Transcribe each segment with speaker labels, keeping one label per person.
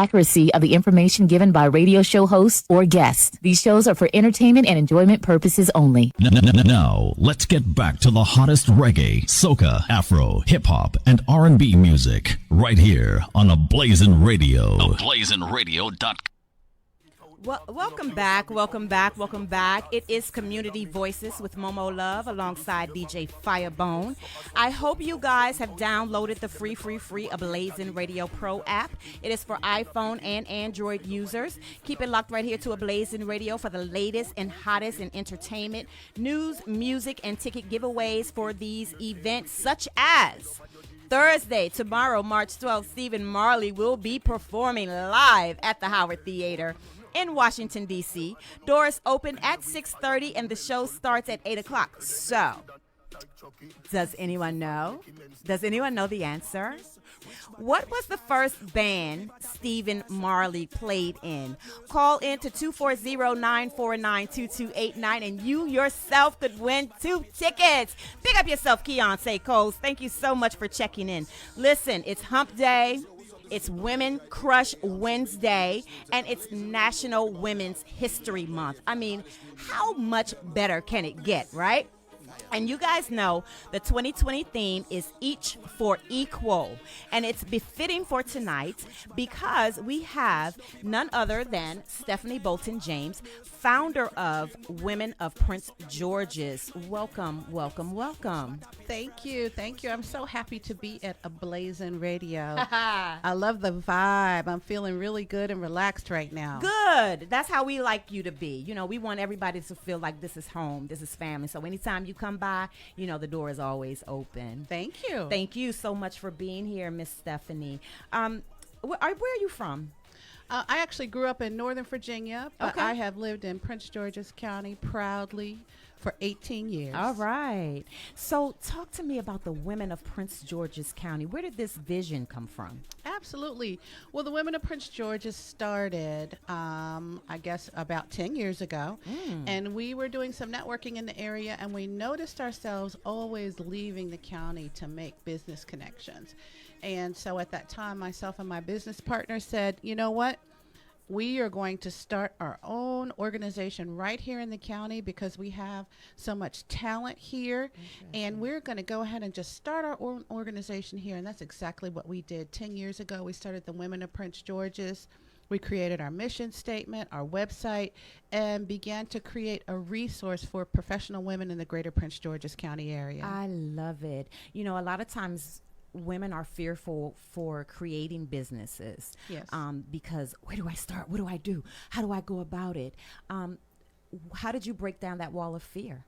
Speaker 1: accuracy of the information given by radio show hosts or guests. These shows are for entertainment and enjoyment purposes only.
Speaker 2: Now, let's get back to the hottest reggae, soca, afro, hip-hop, and R&B music right here on Ablazin Radio. AblazinRadio.com.
Speaker 3: Well, welcome back. It is Community Voices with MoMo Love alongside DJ Fiyabone. I hope you guys have downloaded the free Ablazin Radio Pro app. It is for iPhone and Android users. Keep it locked right here to Ablazin Radio for the latest and hottest in entertainment, news, music, and ticket giveaways for these events, such as Thursday, tomorrow, March 12th, Stephen Marley will be performing live at the Howard Theater in Washington, D.C. Doors open at 6:30 and the show starts at 8 o'clock. So, does anyone know? Does anyone know the answer? What was the first band Stephen Marley played in? Call in to 240-949-2289 and you yourself could win 2 tickets. Pick up yourself, Keon Seikos. Thank you so much for checking in. Listen, it's Hump Day. It's Women Crush Wednesday, and it's National Women's History Month. I mean, how much better can it get, right? And you guys know the 2020 theme is Each for Equal. And it's befitting for tonight because we have none other than Stephanie Bolton James, founder of Women of Prince George's. Welcome, welcome, welcome.
Speaker 4: Thank you. I'm so happy to be at Ablazin Radio. I love the vibe. I'm feeling really good and relaxed right now.
Speaker 3: Good. That's how we like you to be. You know, we want everybody to feel like this is home, this is family. So anytime you come by, you know, the door is always open.
Speaker 4: Thank you.
Speaker 3: Thank you so much for being here, Miss Stephanie. Where are you from?
Speaker 4: I actually grew up in Northern Virginia, but I have lived in Prince George's County proudly for 18 years.
Speaker 3: All right. So talk to me about the Women of Prince George's County. Where did this vision come from?
Speaker 4: Absolutely. Well, the Women of Prince George's started, I guess, about 10 years ago. And we were doing some networking in the area, and we noticed ourselves always leaving the county to make business connections. And so at that time, myself and my business partner said, you know what? We are going to start our own organization right here in the county because we have so much talent here. And we're going to go ahead and just start our own organization here. And that's exactly what we did. 10 years ago, we started the Women of Prince George's. We created our mission statement, our website, and began to create a resource for professional women in the greater Prince George's County area.
Speaker 3: I love it. You know, a lot of times women are fearful for creating businesses.
Speaker 4: Yes.
Speaker 3: Because where do I start? What do I do? How do I go about it? How did you break down that wall of fear?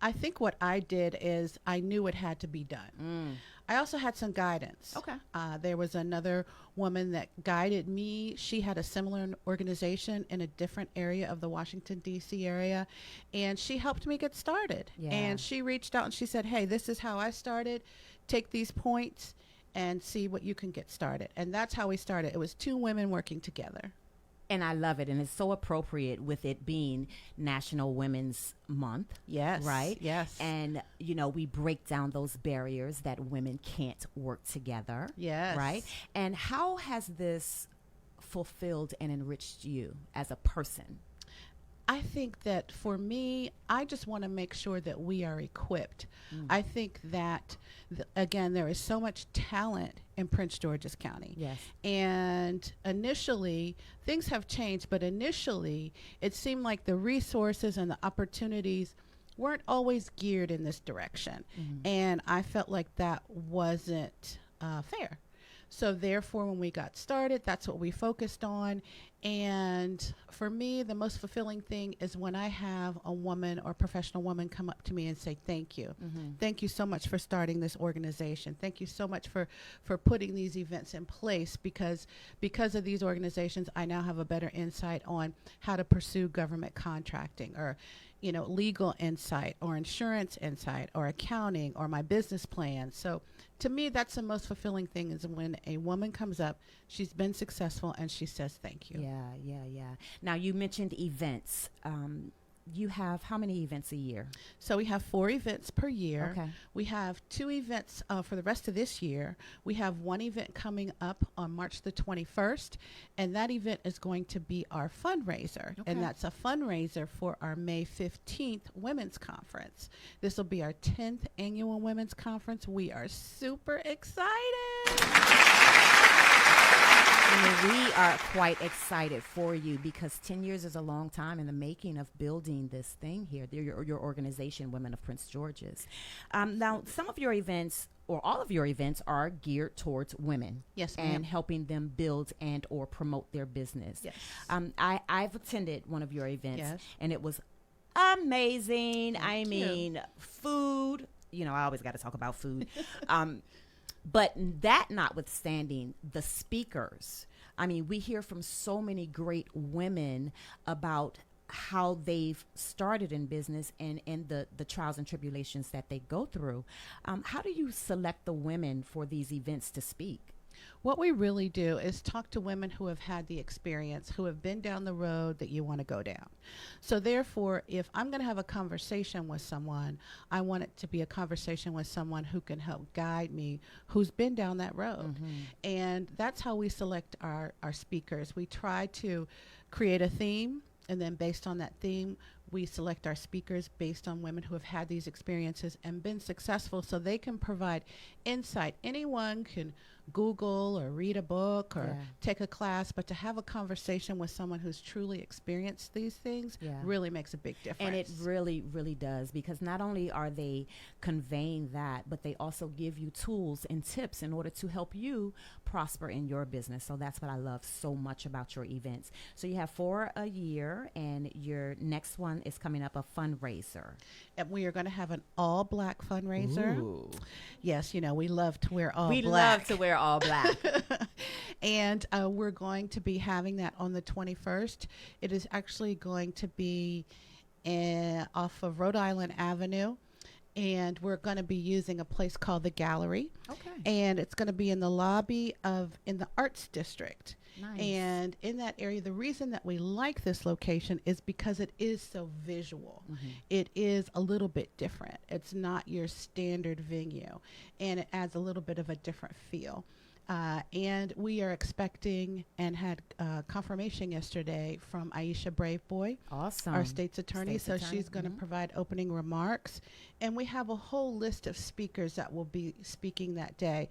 Speaker 4: I think what I did is I knew it had to be done. I also had some guidance.
Speaker 3: Okay.
Speaker 4: There was another woman that guided me. She had a similar organization in a different area of the Washington, D.C. area, and she helped me get started.
Speaker 3: Yeah.
Speaker 4: And she reached out and she said, hey, this is how I started. Take these points and see what you can get started. And that's how we started. It was 2 women working together.
Speaker 3: And I love it. And it's so appropriate with it being National Women's Month.
Speaker 4: Yes.
Speaker 3: Right?
Speaker 4: Yes.
Speaker 3: And, you know, we break down those barriers that women can't work together.
Speaker 4: Yes.
Speaker 3: Right? And how has this fulfilled and enriched you as a person?
Speaker 4: I think that for me, I just want to make sure that we are equipped. I think that, again, there is so much talent in Prince George's County.
Speaker 3: Yes.
Speaker 4: And initially, things have changed, but initially, it seemed like the resources and the opportunities weren't always geared in this direction. And I felt like that wasn't fair. So therefore, when we got started, that's what we focused on. And for me, the most fulfilling thing is when I have a woman or professional woman come up to me and say, thank you. Thank you so much for starting this organization. Thank you so much for putting these events in place because of these organizations, I now have a better insight on how to pursue government contracting or legal insight or insurance insight or accounting or my business plan. So to me, that's the most fulfilling thing is when a woman comes up, she's been successful, and she says thank you.
Speaker 3: Yeah. Now, you mentioned events. you have how many events a year?
Speaker 4: So we have 4 events per year.
Speaker 3: Okay.
Speaker 4: We have 2 events for the rest of this year. We have 1 event coming up on March the 21st, and that event is going to be our fundraiser.
Speaker 3: Okay.
Speaker 4: And that's a fundraiser for our May 15th Women's Conference. This will be our 10th annual Women's Conference. We are super excited.
Speaker 3: We are quite excited for you because 10 years is a long time in the making of building this thing here, your organization, Women of Prince George's. Now, some of your events, or all of your events, are geared towards women.
Speaker 4: Yes, ma'am.
Speaker 3: And helping them build and or promote their business.
Speaker 4: Yes.
Speaker 3: I've attended one of your events,
Speaker 4: Yes.
Speaker 3: and it was amazing.
Speaker 4: Thank you.
Speaker 3: mean, food, I always got to talk about food. But that notwithstanding, the speakers, we hear from so many great women about how they've started in business and the trials and tribulations that they go through. How do you select the women for these events to speak?
Speaker 4: What we really do is talk to women who have had the experience, who have been down the road that you want to go down. So therefore, if I'm going to have a conversation with someone, I want it to be a conversation with someone who can help guide me, who's been down that road.
Speaker 3: Mm-hmm.
Speaker 4: And that's how we select our speakers. We try to create a theme, and then based on that theme, we select our speakers based on women who have had these experiences and been successful, so they can provide insight. Anyone can Google or read a book or take a class, but to have a conversation with someone who's truly experienced these things really makes a big difference.
Speaker 3: And it really, really does, because not only are they conveying that, but they also give you tools and tips in order to help you prosper in your business. So that's what I love so much about your events. So you have 4 a year, and your next one is coming up, a fundraiser.
Speaker 4: And we are going to have an all-black fundraiser.
Speaker 3: Ooh.
Speaker 4: Yes, we love to wear all black.
Speaker 3: We love to wear all black.
Speaker 4: And we're going to be having that on the 21st. It is actually going to be off of Rhode Island Avenue. And we're going to be using a place called the Gallery.
Speaker 3: Okay.
Speaker 4: And it's going to be in the lobby in the Arts District.
Speaker 3: Nice.
Speaker 4: And in that area, the reason that we like this location is because it is so visual.
Speaker 3: Mm-hmm.
Speaker 4: It is a little bit different. It's not your standard venue, and it adds a little bit of a different feel. And we are expecting and had confirmation yesterday from Aisha Braveboy,
Speaker 3: Awesome.
Speaker 4: our state's attorney.
Speaker 3: State's
Speaker 4: So
Speaker 3: attorney,
Speaker 4: she's going to provide opening remarks. And we have a whole list of speakers that will be speaking that day.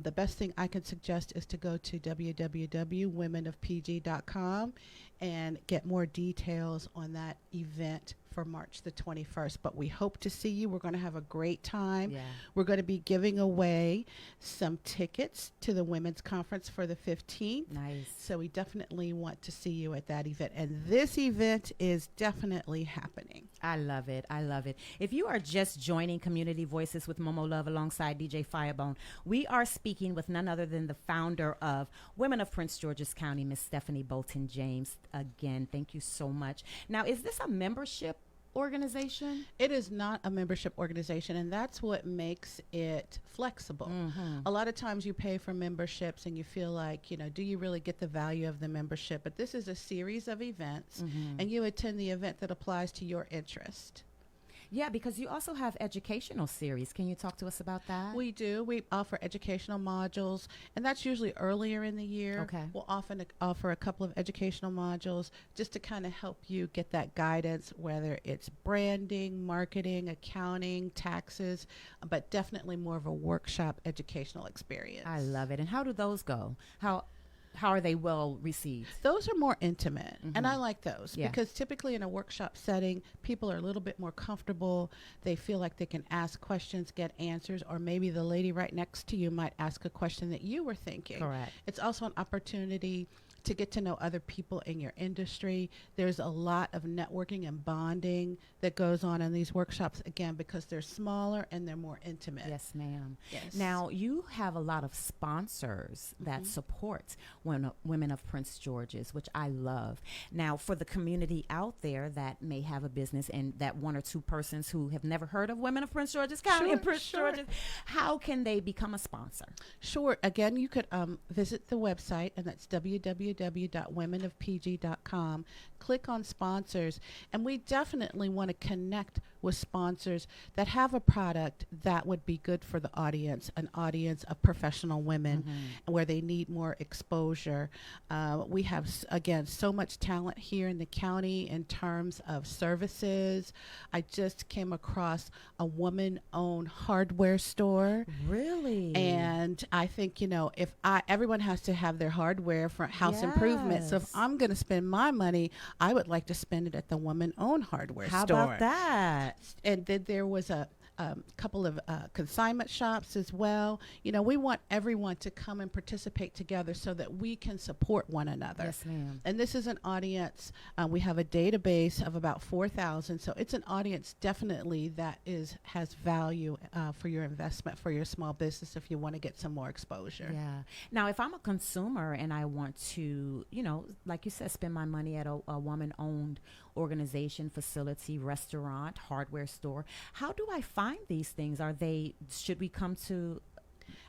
Speaker 4: The best thing I can suggest is to go to www.womenofpg.com and get more details on that event for March the 21st. But we hope to see you. We're going to have a great time.
Speaker 3: Yeah.
Speaker 4: We're going to be giving away some tickets to the Women's Conference for the 15th.
Speaker 3: Nice.
Speaker 4: So we definitely want to see you at that event. And this event is definitely happening.
Speaker 3: I love it. I love it. If you are just joining Community Voices with MoMo Love alongside DJ Fiyabone, we are speaking with none other than the founder of Women of Prince George's County, Miss Stephanie Bolton James. Again, thank you so much. Now, is this a membership organization?
Speaker 4: It is not a membership organization, and that's what makes it flexible.
Speaker 3: Mm-hmm.
Speaker 4: A lot of times you pay for memberships and you feel like, do you really get the value of the membership? But this is a series of events, and you attend the event that applies to your interest.
Speaker 3: Yeah, because you also have educational series. Can you talk to us about that?
Speaker 4: We do. We offer educational modules, and that's usually earlier in the year.
Speaker 3: Okay.
Speaker 4: We'll often offer a couple of educational modules just to kind of help you get that guidance, whether it's branding, marketing, accounting, taxes, but definitely more of a workshop educational experience.
Speaker 3: I love it. And how do those go? How are they well received?
Speaker 4: Those are more intimate, and I like those because typically in a workshop setting, people are a little bit more comfortable. They feel like they can ask questions, get answers, or maybe the lady right next to you might ask a question that you were thinking.
Speaker 3: Correct.
Speaker 4: It's also an opportunity to get to know other people in your industry. There's a lot of networking and bonding that goes on in these workshops, again, because they're smaller and they're more intimate.
Speaker 3: Yes, ma'am.
Speaker 4: Yes.
Speaker 3: Now, you have a lot of sponsors that support Women of Prince George's, which I love. Now, for the community out there that may have a business and that 1 or 2 persons who have never heard of Women of Prince George's County and Prince George's, how can they become a sponsor?
Speaker 4: Sure. Again, you could visit the website, and that's www.womenofpg.com. www.womenofpg.com. Click on sponsors, and we definitely want to connect with sponsors that have a product that would be good for the audience, an audience of professional women, where they need more exposure. We have, again, so much talent here in the county in terms of services. I just came across a woman-owned hardware store.
Speaker 3: Really?
Speaker 4: And I think, if everyone has to have their hardware for house improvement. So if I'm going to spend my money, I would like to spend it at the woman-owned hardware store.
Speaker 3: How about that?
Speaker 4: And then there was a couple of consignment shops as well. We want everyone to come and participate together so that we can support one another.
Speaker 3: Yes, ma'am.
Speaker 4: And this is an audience. We have a database of about 4,000. So it's an audience definitely that has value for your investment, for your small business, if you want to get some more exposure.
Speaker 3: Yeah. Now, if I'm a consumer and I want to, like you said, spend my money at a woman-owned organization, facility, restaurant, hardware store, how do I find these things? Should we come to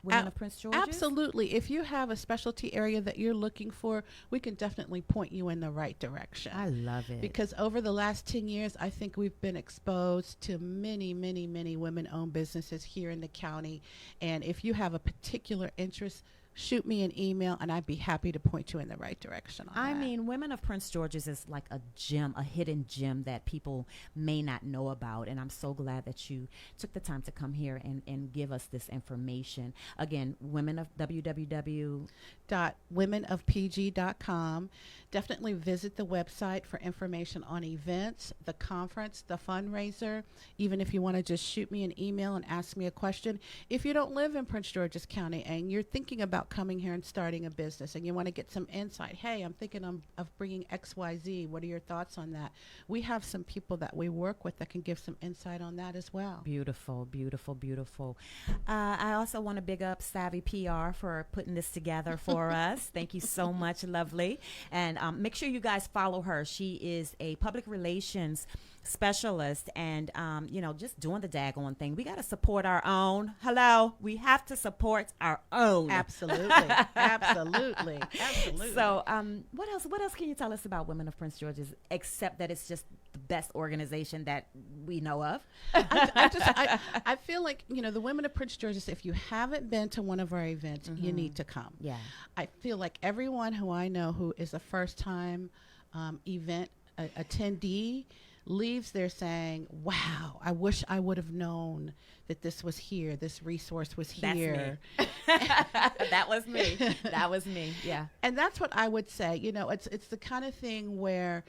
Speaker 3: Women of Prince George's?
Speaker 4: Absolutely. If you have a specialty area that you're looking for, we can definitely point you in the right direction.
Speaker 3: I love it.
Speaker 4: Because over the last 10 years, I think we've been exposed to many, many, many women-owned businesses here in the county. And if you have a particular interest, shoot me an email, and I'd be happy to point you in the right direction on that.
Speaker 3: mean, Women of Prince George's is like a gem, a hidden gem that people may not know about. And I'm so glad that you took the time to come here and give us this information. Again,
Speaker 4: www.womenofpg.com. Definitely visit the website for information on events, the conference, the fundraiser. Even if you want to just shoot me an email and ask me a question. If you don't live in Prince George's County and you're thinking about coming here and starting a business and you want to get some insight, hey, I'm thinking of bringing XYZ. What are your thoughts on that? We have some people that we work with that can give some insight on that as well.
Speaker 3: Beautiful, beautiful, beautiful. I also want to big up Savvy PR for putting this together for us. Thank you so much, lovely. And make sure you guys follow her. She is a public relations specialist and, just doing the daggone thing. We got to support our own. Hello. We have to support our own.
Speaker 4: Absolutely. Absolutely. Absolutely.
Speaker 3: So what else can you tell us about Women of Prince George's, except that it's just the best organization that we know of?
Speaker 4: I feel like, the Women of Prince George's, if you haven't been to one of our events, you need to come.
Speaker 3: Yeah.
Speaker 4: I feel like everyone who I know who is a first-time event attendee leaves there saying, wow, I wish I would have known that this was here, this resource was here.
Speaker 3: That was me. That was me. Yeah.
Speaker 4: And that's what I would say. It's the kind of thing where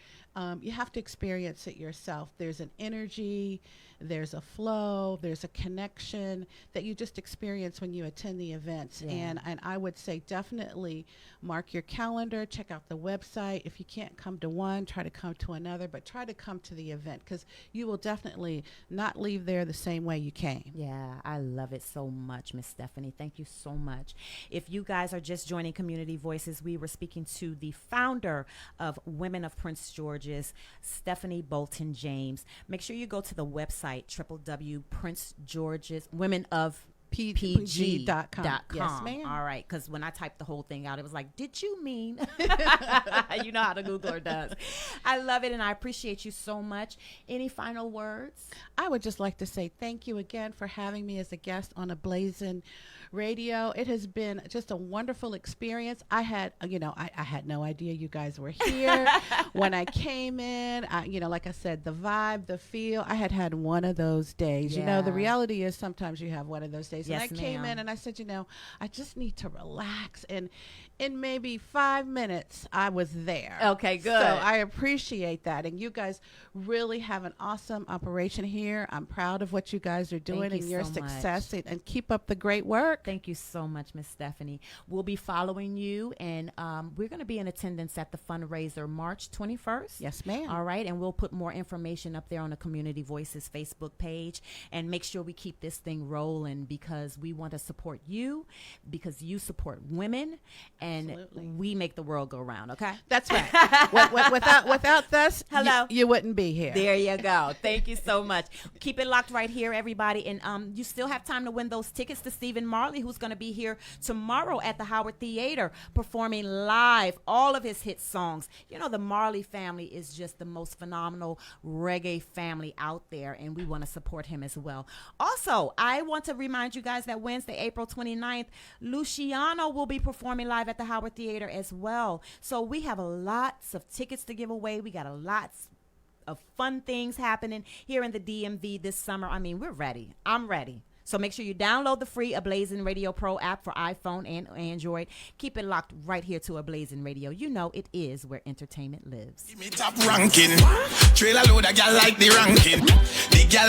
Speaker 4: you have to experience it yourself. There's an energy, there's a flow, there's a connection that you just experience when you attend the events.
Speaker 3: Yeah.
Speaker 4: And I would say definitely mark your calendar, check out the website. If you can't come to one, try to come to another, but try to come to the event because you will definitely not leave there the same way you came.
Speaker 3: Yeah, I love it so much, Miss Stephanie. Thank you so much. If you guys are just joining Community Voices, we were speaking to the founder of Women of Prince George's, Stephanie Bolton James. Make sure you go to the website, www.princegeorgeswomenofpg.com.
Speaker 4: Yes, ma'am.
Speaker 3: All right, because when I typed the whole thing out, it was like, did you mean? You know how the Googler does. I love it, and I appreciate you so much. Any final words?
Speaker 4: I would just like to say thank you again for having me as a guest on Ablazin Radio. It has been just a wonderful experience. I had no idea you guys were here when I came in. Like I said, the vibe, the feel. I had one of those days.
Speaker 3: Yeah.
Speaker 4: The reality is sometimes you have one of those days.
Speaker 3: Yes,
Speaker 4: and I came
Speaker 3: ma'am.
Speaker 4: in and I said, I just need to relax. And in maybe 5 minutes, I was there.
Speaker 3: Okay, good.
Speaker 4: So I appreciate that. And you guys really have an awesome operation here. I'm proud of what you guys are doing
Speaker 3: Thank
Speaker 4: and
Speaker 3: you
Speaker 4: your
Speaker 3: so
Speaker 4: success. And keep up the great work.
Speaker 3: Thank you so much, Miss Stephanie. We'll be following you, and we're going to be in attendance at the fundraiser March 21st.
Speaker 4: Yes, ma'am.
Speaker 3: All right, and we'll put more information up there on the Community Voices Facebook page, and make sure we keep this thing rolling because we want to support you, because you support women, and
Speaker 4: Absolutely.
Speaker 3: we make the world go round, okay?
Speaker 4: That's right. without us,
Speaker 3: Hello.
Speaker 4: you wouldn't be here.
Speaker 3: There you go. Thank you so much. Keep it locked right here, everybody, and you still have time to win those tickets to Stephen Martin. Marley, who's going to be here tomorrow at the Howard Theater performing live all of his hit songs. You know, the Marley family is just the most phenomenal reggae family out there, and we want to support him as well. Also, I want to remind you guys that Wednesday, April 29th, Luciano will be performing live at the Howard Theater as well. So we have lots of tickets to give away. We got lots of fun things happening here in the DMV this summer. I mean, we're ready. I'm ready. So make sure you download the free Ablazin Radio Pro app for iPhone and Android. Keep it locked right here to Ablazin Radio. You know it is where entertainment lives.
Speaker 5: Give me top ranking. Trailer load a gal like the ranking. The gal